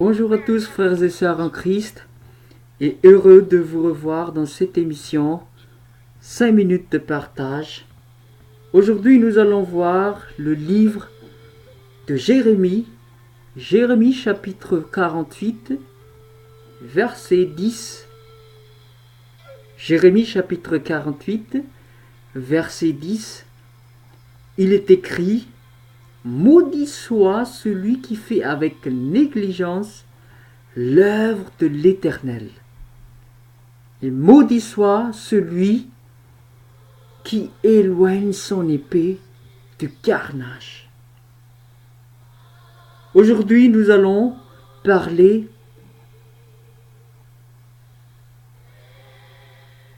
Bonjour à tous frères et sœurs en Christ et heureux de vous revoir dans cette émission 5 minutes de partage. Aujourd'hui nous allons voir le livre de Jérémie, Jérémie chapitre 48, verset 10. Jérémie chapitre 48, verset 10. Il est écrit: Maudit soit celui qui fait avec négligence l'œuvre de l'Éternel. Et maudit soit celui qui éloigne son épée du carnage. Aujourd'hui, nous allons parler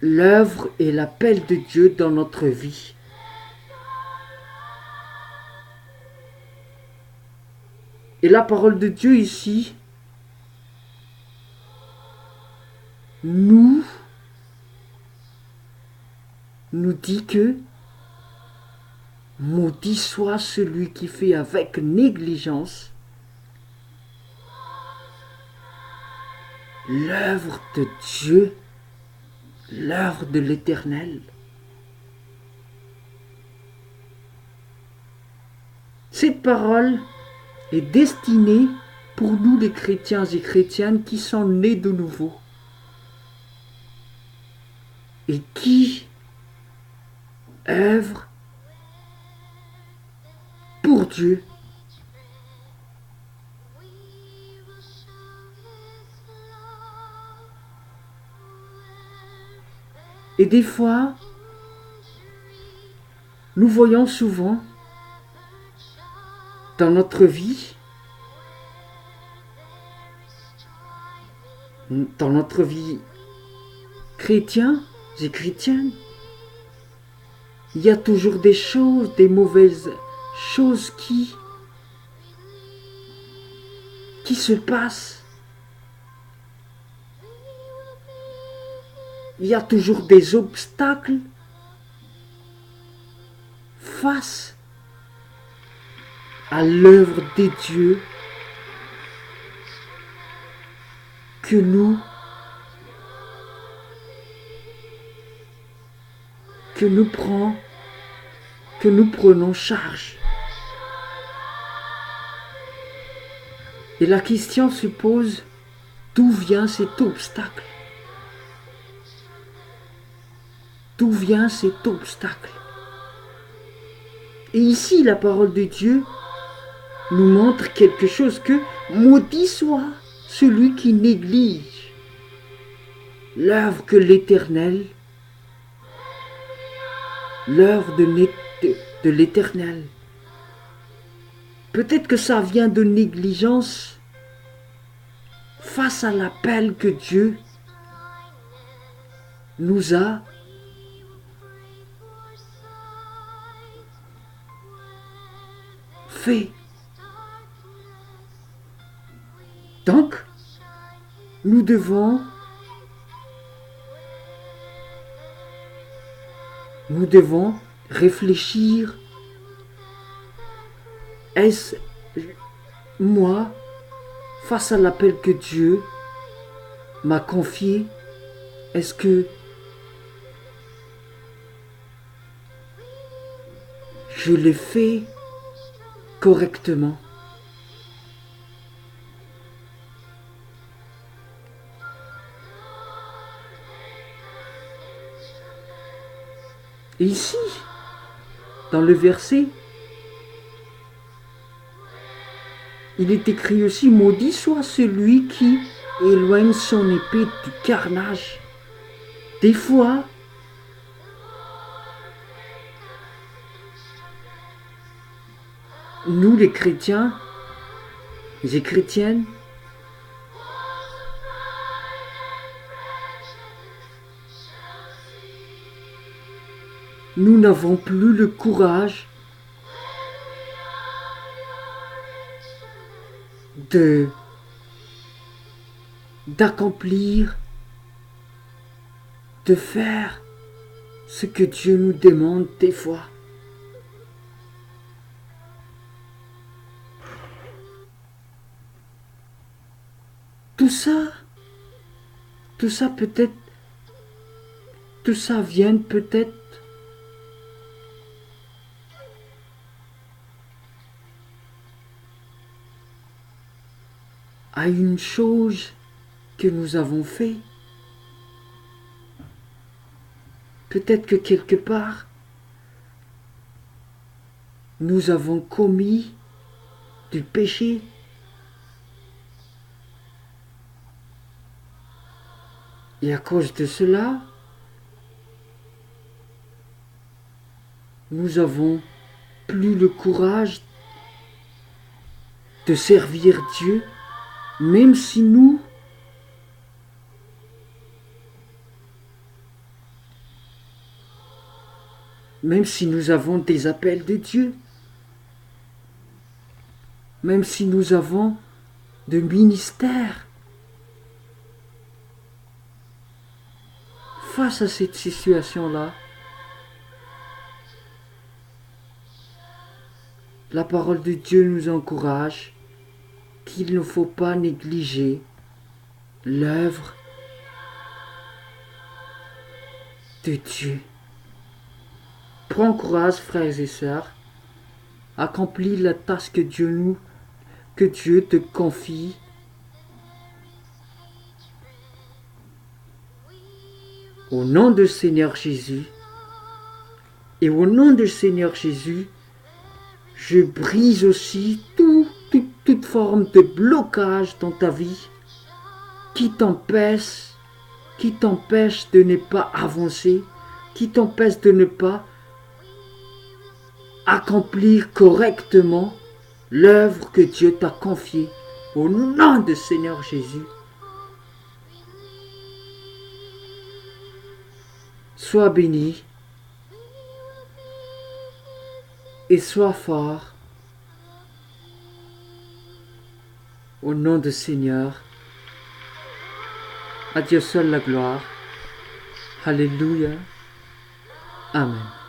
l'œuvre et l'appel de Dieu dans notre vie. Et la parole de Dieu ici nous dit que maudit soit celui qui fait avec négligence l'œuvre de Dieu, l'œuvre de l'Éternel. Cette parole est destinée pour nous les chrétiens et chrétiennes qui sont nés de nouveau et qui œuvrent pour Dieu. Et des fois, nous voyons souvent dans notre vie chrétienne et chrétienne, il y a toujours des choses, des mauvaises choses qui se passent. Il y a toujours des obstacles face à l'œuvre des dieux que nous prenons charge. Et la question se pose, d'où vient cet obstacle? D'où vient cet obstacle? Et ici, la parole de Dieu nous montre quelque chose que maudit soit celui qui néglige l'œuvre que l'Éternel, l'œuvre de l'Éternel. Peut-être que ça vient de négligence face à l'appel que Dieu nous a fait. Donc, nous devons réfléchir. Est-ce moi, face à l'appel que Dieu m'a confié, est-ce que je l'ai fait correctement? Et ici, dans le verset, il est écrit aussi: maudit soit celui qui éloigne son épée du carnage. Des fois, nous les chrétiens, les chrétiennes, nous n'avons plus le courage d'accomplir, de faire ce que Dieu nous demande des fois. tout ça peut-être, tout ça vient peut-être à une chose que nous avons fait. Peut-être que quelque part, nous avons commis du péché. Et à cause de cela, nous avons plus le courage de servir Dieu, même si nous avons des appels de Dieu, même si nous avons de ministères. Face à cette situation-là, la parole de Dieu nous encourage qu'il ne faut pas négliger l'œuvre de Dieu. Prends courage, frères et sœurs, accomplis la tâche que Dieu te confie. Au nom du Seigneur Jésus, et au nom du Seigneur Jésus, je brise aussi toute forme de blocage dans ta vie qui t'empêche de ne pas avancer, qui t'empêche de ne pas accomplir correctement l'œuvre que Dieu t'a confiée. Au nom du Seigneur Jésus, sois béni et sois fort. Au nom du Seigneur, à Dieu seul la gloire. Alléluia. Amen.